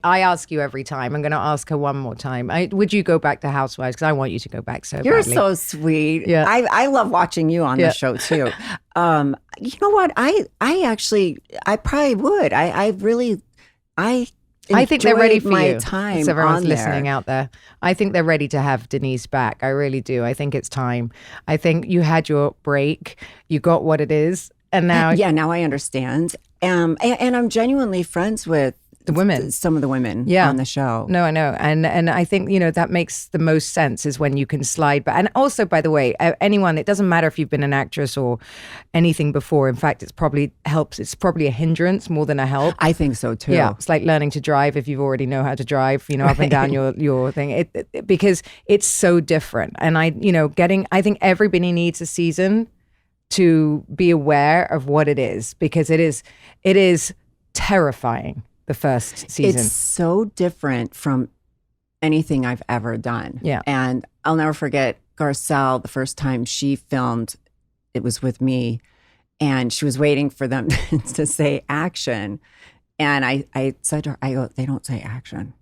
I ask you every time. I'm going to ask her one more time. Would you go back to Housewives? Because I want you to go back so You're badly. so sweet. Yeah. I love watching you on the show too. You know what? I probably would. I think they're ready for my you. time. So everyone's on listening there. out there. I think they're ready to have Denise back. I really do. I think it's time. I think you had your break. You got what it is. And now... Yeah, now I understand. And I'm genuinely friends with the women, some of the women on the show. No, I know. And I think, that makes the most sense is when you can slide back. And also, by the way, anyone, it doesn't matter if you've been an actress or anything before. In fact, it's probably helps. It's probably a hindrance more than a help. I think so too. Yeah. It's like learning to drive if you already know how to drive, up and down your thing, because it's so different. And I think everybody needs a season to be aware of what it is, because it is terrifying. The first season. It's so different from anything I've ever done. Yeah. And I'll never forget Garcelle, the first time she filmed, it was with me, and she was waiting for them to say action. And I said to her, I go, they don't say action.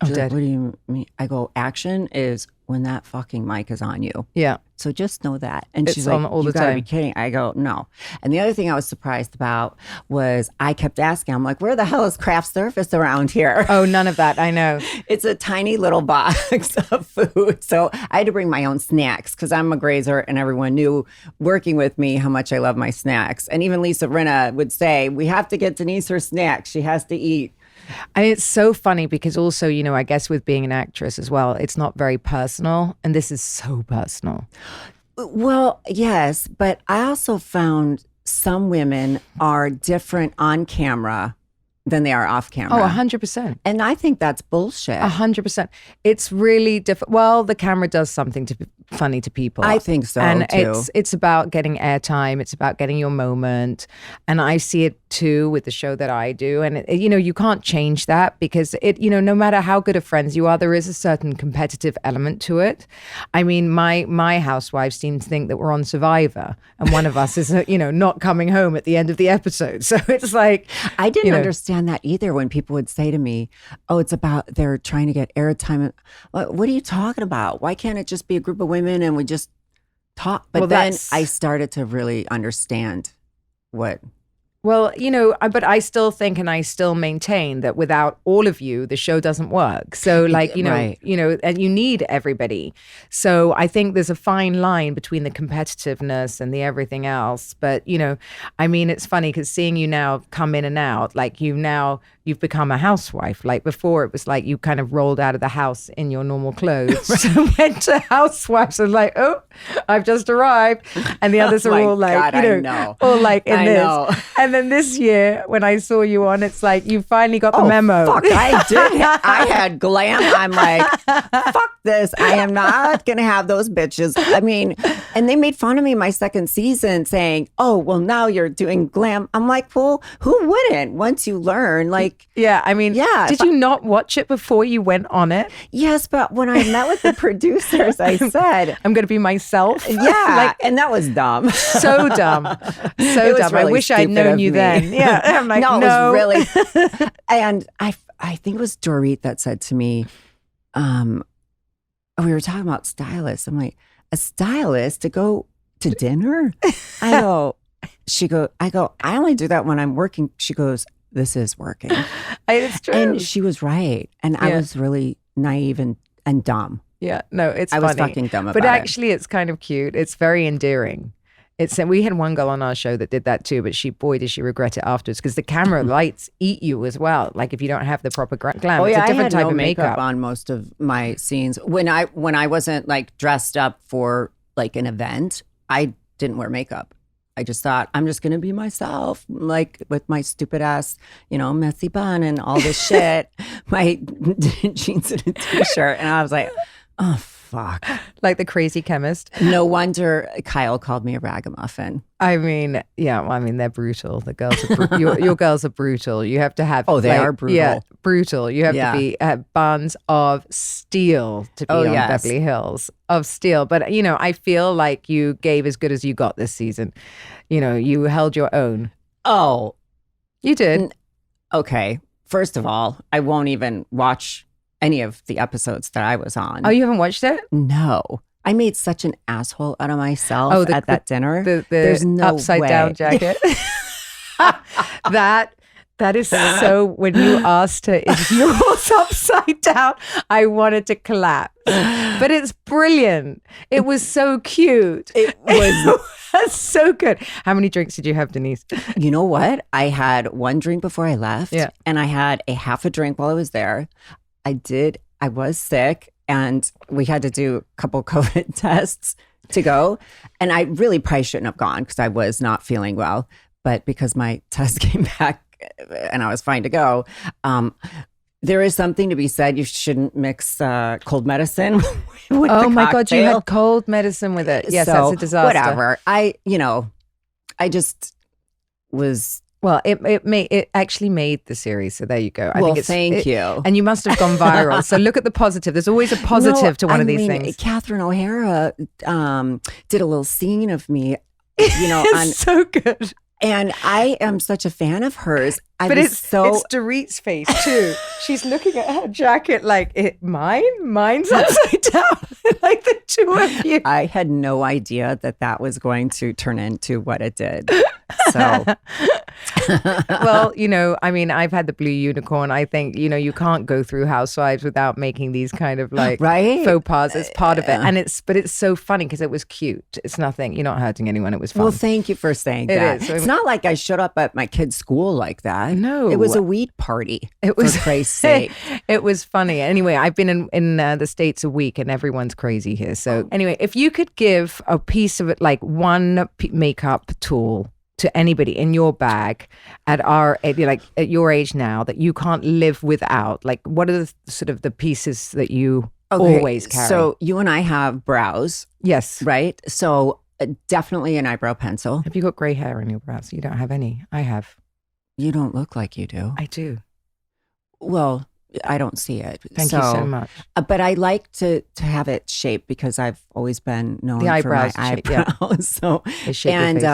She's like, what do you mean? I go, action is when that fucking mic is on you. Yeah. So just know that. And it's she's like, all you the gotta time. be kidding. I go, no. And the other thing I was surprised about was I kept asking, I'm like, where the hell is craft service around here? Oh, none of that. I know. It's a tiny little box of food. So I had to bring my own snacks because I'm a grazer, and everyone knew working with me how much I love my snacks. And even Lisa Rinna would say, we have to get Denise her snacks. She has to eat. And it's so funny because also, I guess with being an actress as well, it's not very personal. And this is so personal. Well, yes. But I also found some women are different on camera than they are off camera. Oh, 100%. And I think that's bullshit. 100%. It's really different. Well, the camera does something funny to people. I think so, and too. it's about getting airtime. It's about getting your moment. And I see it too with the show that I do. And you can't change that because no matter how good of friends you are, there is a certain competitive element to it. I mean, my housewives seem to think that we're on Survivor, and one of us is not coming home at the end of the episode. So it's like, I didn't understand that either when people would say to me, oh, it's about they're trying to get airtime. What are you talking about? Why can't it just be a group of women and we just talk? But then I started to really understand what. Well, but I still think and I still maintain that without all of you, the show doesn't work. So like, right. And you need everybody. So I think there's a fine line between the competitiveness and the everything else. But, I mean, it's funny because seeing you now come in and out, like you've become a housewife. Like before it was like you kind of rolled out of the house in your normal clothes, so went to housewives and like, oh, I've just arrived. And the others are all like, God, all like in I this. know. And then this year, when I saw you on, it's like you finally got the memo. Fuck, I did. I had glam. I'm like, fuck this. I am not going to have those bitches. I mean, and they made fun of me my second season saying, oh, well, now you're doing glam. I'm like, well, who wouldn't once you learn? Like, yeah, I mean, yeah. Did you not watch it before you went on it? Yes, but when I met with the producers, I said, I'm going to be myself. Yeah, and that was dumb. So dumb. So dumb. Really I wish I'd known you then. Yeah, I'm like, no. It was really. And I think it was Dorit that said to me, we were talking about stylists. I'm like, a stylist to go to dinner? I go, I only do that when I'm working. She goes, this is working. It's true. And she was right. And I was really naive and dumb. Yeah, no, it's funny. I was fucking dumb about it. But actually, it's kind of cute. It's very endearing. We had one girl on our show that did that too, but did she regret it afterwards because the camera lights eat you as well. Like if you don't have the proper glam, it's a different type of makeup on most of my scenes. When I wasn't like dressed up for like an event, I didn't wear makeup. I just thought I'm just going to be myself, like with my stupid ass, messy bun and all this shit, my jeans and a t-shirt. And I was like, oh, fuck. Like the crazy chemist. No wonder Kyle called me a ragamuffin. I mean, yeah, they're brutal. The girls are your girls are brutal. You have to have. Oh, they are brutal. Yeah, brutal. You have to be buns of steel to be on Beverly Hills of steel. But I feel like you gave as good as you got this season. You held your own. Oh, you did. Okay. first of all, I won't even watch any of the episodes that I was on. Oh, you haven't watched it? No. I made such an asshole out of myself at that dinner. There's no upside down jacket. That is so, when you asked her, is yours upside down? I wanted to collapse. But it's brilliant. It was so cute. It was so good. How many drinks did you have, Denise? You know what? I had one drink before I left. Yeah. And I had a half a drink while I was there. I was sick and we had to do a couple COVID tests to go. And I really probably shouldn't have gone because I was not feeling well. But because my test came back and I was fine to go, there is something to be said. You shouldn't mix cold medicine with oh my God, you cocktail. had cold medicine with it. Yes, So, that's a disaster. Whatever. I just was. Well, it actually made the series, so there you go. I think it's, thank you. And you must have gone viral. So look at the positive. There's always a positive to one of these things. Catherine O'Hara did a little scene of me, It's so good. and I am such a fan of hers. It's Dorit's face too. She's looking at her jacket like, mine's upside down. Like the two of you. I had no idea that was going to turn into what it did. So, well, I've had the blue unicorn. I think, you can't go through Housewives without making these kind of right? faux pas. It's part of it. But it's so funny because it was cute. It's nothing. You're not hurting anyone. It was fun. Well, thank you for saying that. Is. It's not like I showed up at my kid's school like that. No. It was a weed party. It was, for Christ's sake. It was funny. Anyway, I've been in the States a week and everyone's crazy here. So anyway, if you could give a piece of it, like one makeup tool to anybody in your bag at your age now that you can't live without, like what are the sort of the pieces that you always carry? So you and I have brows. Yes. Right? So definitely an eyebrow pencil. Have you got gray hair in your brows? You don't have any. I have. You don't look like you do. I do. Well, I don't see it. Thank you so much. But I like to have it shaped because I've always been known for my eyebrows. So, and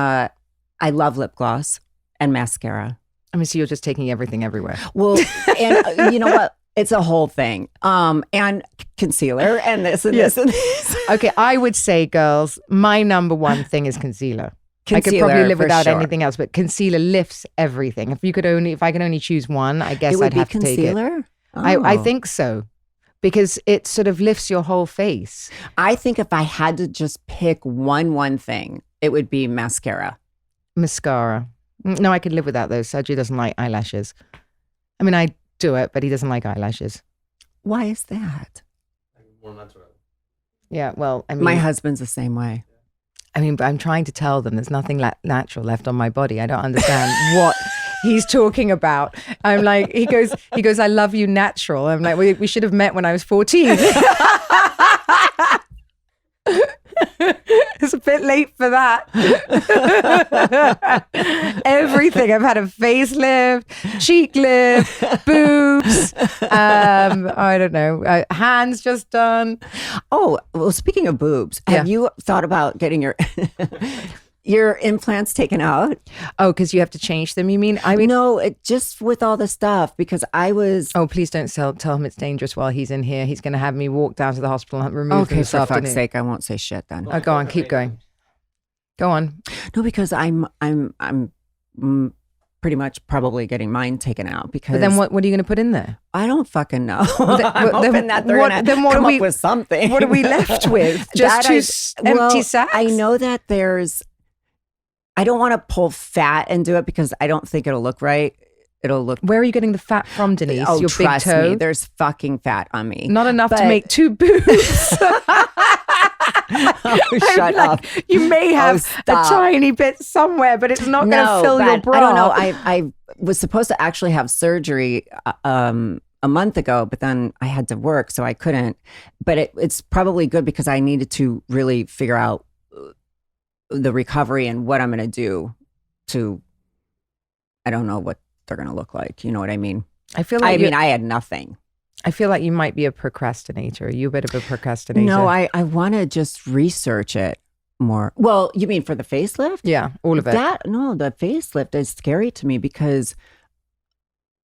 I love lip gloss and mascara. So you're just taking everything everywhere. Well, and you know what? It's a whole thing. And concealer and this and this and this. Okay, I would say, girls, my number one thing is concealer. I could probably live without anything else, but concealer lifts everything. If I could only choose one, I guess I'd have to take it. Concealer? I think so, because it sort of lifts your whole face. I think if I had to just pick one thing, it would be mascara. Mascara. No, I could live without those. Sergio doesn't like eyelashes. I do it, but he doesn't like eyelashes. Why is that? More natural. Yeah, well, my husband's the same way. But I'm trying to tell them there's nothing natural left on my body. I don't understand what he's talking about. I'm like, he goes, I love you natural. I'm like, we should have met when I was 14. It's a bit late for that. Everything. I've had a facelift, cheek lift, boobs. I don't know. Hands just done. Oh, well, speaking of boobs, have you thought about getting your implants taken out? Oh, because you have to change them, you mean? No, just with all the stuff, because I was... Oh, please don't tell him it's dangerous while he's in here. He's going to have me walk down to the hospital and remove them this for afternoon. fuck's sake, I won't say shit then. Oh, go on, keep going. Go on. No, because I'm pretty much probably getting mine taken out because... But then what are you going to put in there? I don't fucking know. I'm hoping that they're going to come up with something. What are we left with? Just two empty sacks? I know that there's... I don't want to pull fat and do it because I don't think it'll look right. It'll look... Where are you getting the fat from, Denise? Oh, your trust big toe? me, there's fucking fat on me. Not enough to make two boobs. Shut up. You may have a tiny bit somewhere, but it's not going to fill your bra. I don't know. I was supposed to actually have surgery a month ago, but then I had to work, so I couldn't. But it's probably good because I needed to really figure out the recovery and what I'm going to do to, I don't know what they're going to look like. You know what I mean? I had nothing. I feel like you might be a procrastinator. Are you a bit of a procrastinator? No, I want to just research it more. Well, you mean for the facelift? Yeah, all of it. The facelift is scary to me because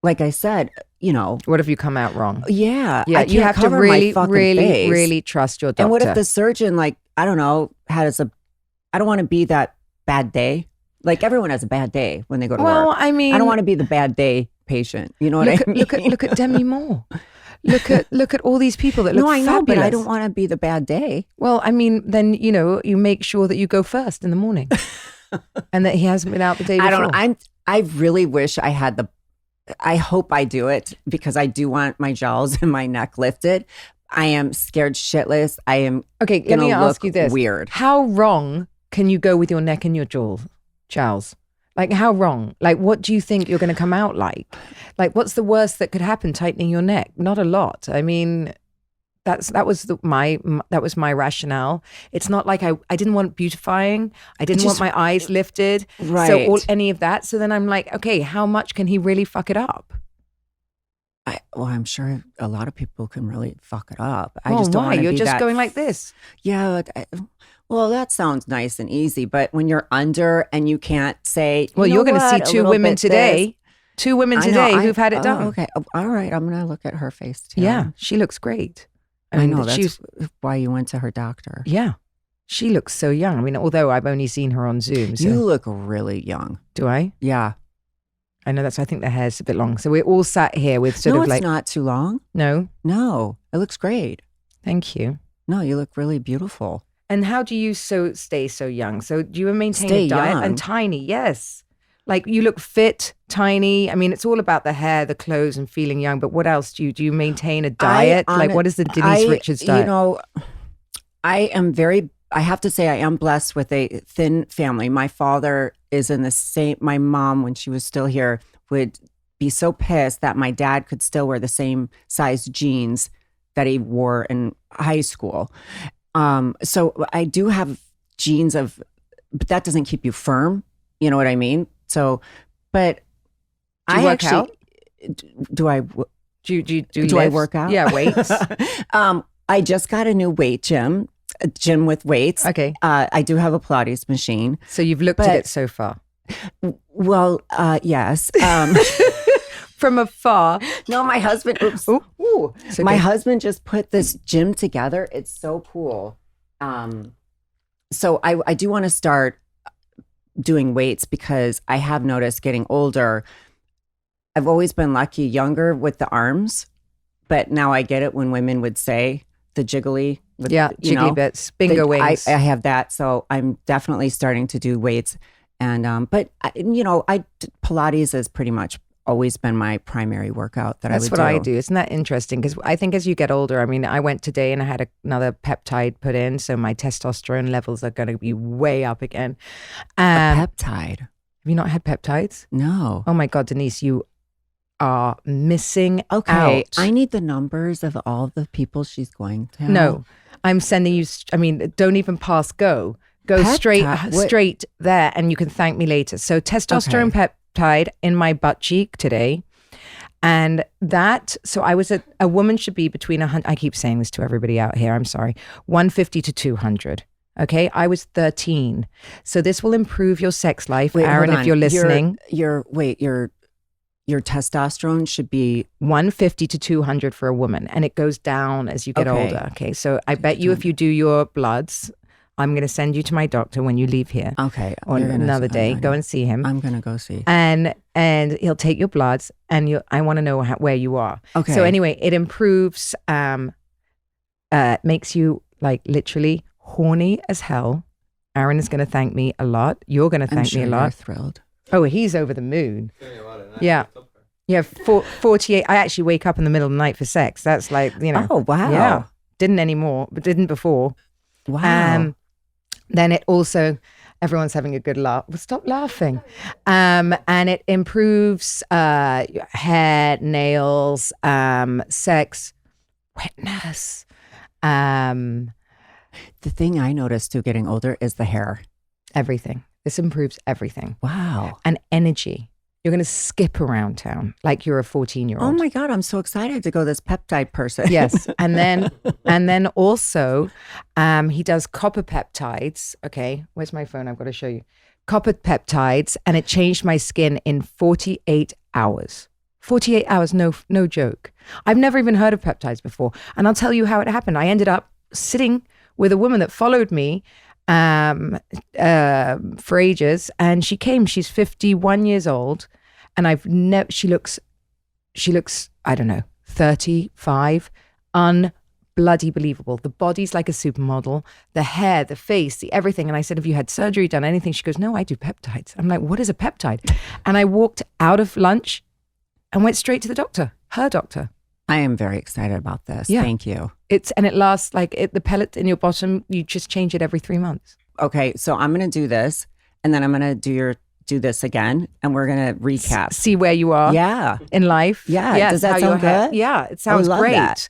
like I said, What if you come out wrong? yeah, Yeah, I you can't have to cover my really, fucking really, face. really trust your doctor. And what if the surgeon, like, I don't know, I don't want to be that bad day. Like everyone has a bad day when they go to Well, work. I mean, I don't want to be the bad day patient. You know what I mean? look at Demi Moore. Look at all these people that look No, I know, fabulous. but I don't want to be the bad day. Well, I mean, then you make sure that you go first in the morning, and that he hasn't been out the day before. I don't know. I really wish I had I hope I do it because I do want my jowls and my neck lifted. I am scared shitless. I am okay. Let me ask you this: weird. How wrong can you go with your neck and your jowls? Like how wrong? Like what do you think you're going to come out like? Like what's the worst that could happen? Tightening your neck? Not a lot. I mean, that was my rationale. It's not like I didn't want beautifying. I didn't want my eyes lifted. Right. So any of that. So then I'm like, okay, how much can he really fuck it up? Well, I'm sure a lot of people can really fuck it up. I just don't want to be just going like this. Yeah. Well, that sounds nice and easy, but when you're under and you can't say, well, you're going to see two women today. Two women today who've had it done. Okay. All right. I'm going to look at her face too. Yeah. She looks great. I know. That's why you went to her doctor. Yeah. She looks so young. I mean, although I've only seen her on Zoom. So. You look really young. Do I? Yeah. I know I think the hair's a bit long. So we're all sat here with sort of like. No, it's not too long. No? No. It looks great. Thank you. No, you look really beautiful. And how do you stay so young? So do you maintain Stay a diet? young. And tiny, yes. Like you look fit, tiny. I mean, it's all about the hair, the clothes, and feeling young. But what else do you maintain a diet? Like what is the Denise Richards diet? I have to say I am blessed with a thin family. My father is in the same, my mom, when she was still here, would be so pissed that my dad could still wear the same size jeans that he wore in high school. So I do have genes but that doesn't keep you firm. You know what I mean? So, but do you work out? Do I work out? Yeah, weights. I just got a new gym with weights. Okay. I do have a Pilates machine. So you've looked at it so far? Well, yes. From afar. No, my husband, oops. Ooh. Okay. My husband just put this gym together. It's so cool. So I do want to start doing weights because I have noticed getting older, I've always been lucky younger with the arms, but now I get it when women would say the jiggly. Jiggly bits, bingo wings. I have that. So I'm definitely starting to do weights. And, but Pilates has pretty much always been my primary workout that I would do. That's what I do. Isn't that interesting? Because I think as you get older, I mean, I went today and I had another peptide put in. So my testosterone levels are going to be way up again. A peptide? Have you not had peptides? No. Oh my God, Denise, you are missing Okay. out. I need the numbers of all the people she's going to. No, I'm sending you, don't even pass go. Go straight there and you can thank me later. So testosterone peptide in my butt cheek today. And so I was a woman should be between 100, I keep saying this to everybody out here, I'm sorry, 150 to 200. Okay, I was 13. So this will improve your sex life, Aaron, if you're listening. Your testosterone should be 150 to 200 for a woman, and it goes down as you get older. Okay, so I bet you if you do your bloods, I'm going to send you to my doctor when you leave here. Okay, on another day. Go and see him. I'm going to go see. And he'll take your bloods, and I want to know where you are. Okay. So anyway, it improves, makes you like literally horny as hell. Aaron is going to thank me a lot. You're going to thank me a lot. You're thrilled. Oh, he's over the moon. Yeah. Yeah, 48. I actually wake up in the middle of the night for sex. That's like, Oh, wow. Yeah. Didn't anymore, but didn't before. Wow. Then it also, everyone's having a good laugh. Well, stop laughing. And it improves hair, nails, sex, wetness. The thing I noticed too getting older is the hair. Everything. This improves everything. Wow. And energy. You're going to skip around town like you're a 14-year-old. Oh my God, I'm so excited to go this peptide person. Yes. And then also he does copper peptides. Okay. Where's my phone? I've got to show you. Copper peptides, and it changed my skin in 48 hours. 48 hours, no joke. I've never even heard of peptides before. And I'll tell you how it happened. I ended up sitting with a woman that followed me for ages. And she came, she's 51 years old. And I've never, she looks, I don't know, 35, bloody believable. The body's like a supermodel, the hair, the face, the everything. And I said, have you had surgery, done anything? She goes, no, I do peptides. I'm like, what is a peptide? And I walked out of lunch and went straight to the doctor, her doctor. I am very excited about this. Yeah. Thank you. It lasts like the pellet in your bottom, you just change it every 3 months. Okay, so I'm going to do this, and then I'm going to do this again, and we're going to recap. See where you are Yeah. in life. Yeah. Yes, Does that how sound your hair- good? Yeah, it sounds love great. that.